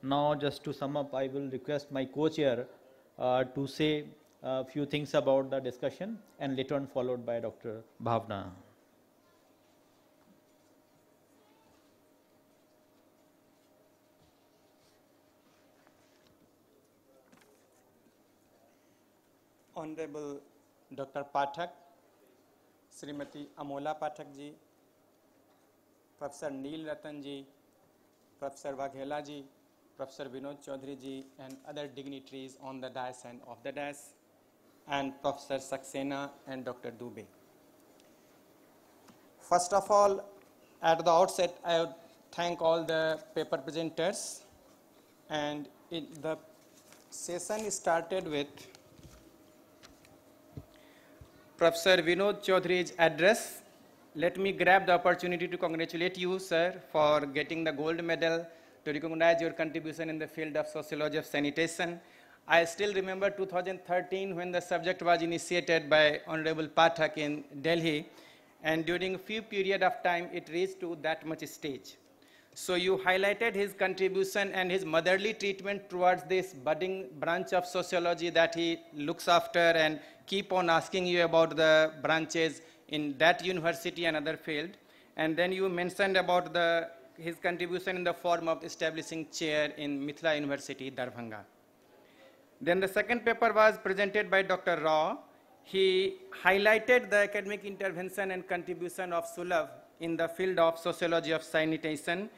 Now, just to sum up, I will request my co-chair to say a few things about the discussion and later on followed by Dr. Bhavna. Honorable Dr. Pathak, Srimati Amola Pathak ji, Professor Neil Ratan ji, Professor Waghela ji, Professor Vinod Chaudhary ji, and other dignitaries on the dais and off the dais, and Professor Saxena and Dr. Dubey. First of all, at the outset, I would thank all the paper presenters, and the session started with Professor Vinod Chaudhary's address. Let me grab the opportunity to congratulate you, sir, for getting the gold medal, to recognize your contribution in the field of sociology of sanitation. I still remember 2013 when the subject was initiated by Honorable Pathak in Delhi, and during a few period of time, it reached to that much stage. So you highlighted his contribution and his motherly treatment towards this budding branch of sociology that he looks after, and keep on asking you about the branches in that university and other field. And then you mentioned about his contribution in the form of establishing chair in Mithila University, Darbhanga. Then the second paper was presented by Dr. Rao. He highlighted the academic intervention and contribution of Sulabh in the field of sociology of sanitation,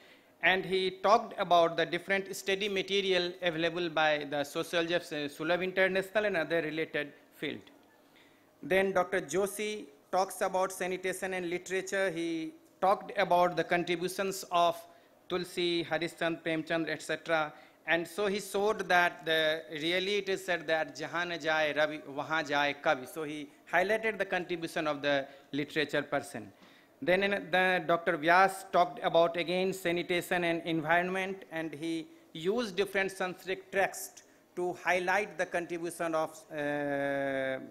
and he talked about the different study material available by the sociology of Sulabh International and other related field. Then Dr. Joshi talks about sanitation and literature. He talked about the contributions of Tulsi, Harishchand, Premchand, etc. And so he showed that really it is said that Jahan jaye Ravi, wahan jaye Kavi. So he highlighted the contribution of the literature person. Then Dr. Vyas talked about again sanitation and environment, and he used different Sanskrit texts to highlight the contribution of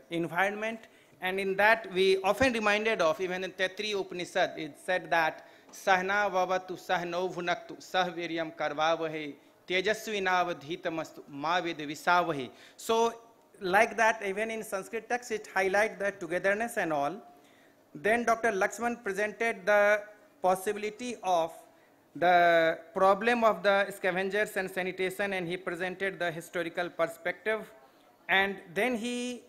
environment. And in that we often reminded of, even in Tetri Upanishad, it said that Sahna vavatu sahno bhunaktu sahviryam karvavahe tejasvi navadhitamastu mavid visavahe. So like that, even in Sanskrit text, it highlights the togetherness and all. Then Dr. Lakshman presented the possibility of the problem of the scavengers and sanitation, and he presented the historical perspective. And then he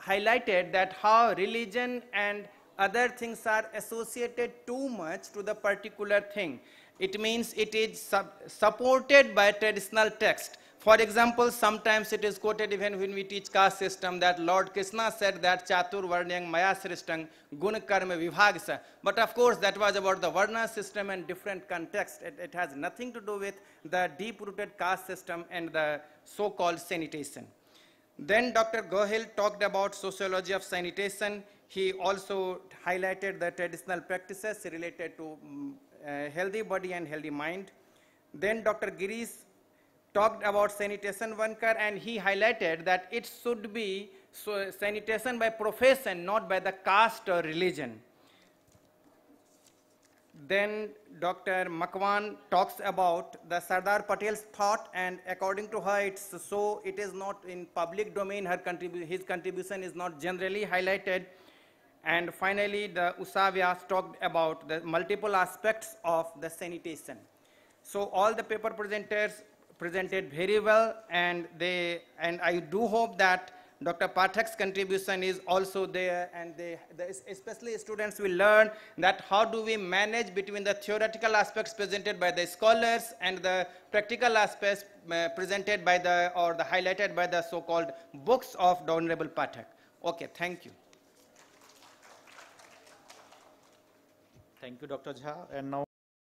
highlighted that how religion and other things are associated too much to the particular thing. It means it is supported by traditional text. For example, sometimes it is quoted even when we teach caste system that Lord Krishna said that Chatur Varnyang Maya Srishtang Gun Karma Vibhagsa. But of course, that was about the Varna system and different context. It has nothing to do with the deep-rooted caste system and the so-called sanitation. Then Dr. Gohil talked about sociology of sanitation. He also highlighted the traditional practices related to healthy body and healthy mind. Then Dr. Girish talked about sanitation worker, and he highlighted that it should be sanitation by profession, not by the caste or religion. Then Dr. Makwan talks about the Sardar Patel's thought, and according to her, it is not in public domain. His contribution is not generally highlighted. And finally, the Usavyas talked about the multiple aspects of the sanitation. So all the paper presenters presented very well, and I do hope that Dr. Pathak's contribution is also there, and especially students will learn that how do we manage between the theoretical aspects presented by the scholars and the practical aspects presented by highlighted by the so-called books of the Honorable Pathak. Okay, thank you. Thank you, Dr. Jha. And now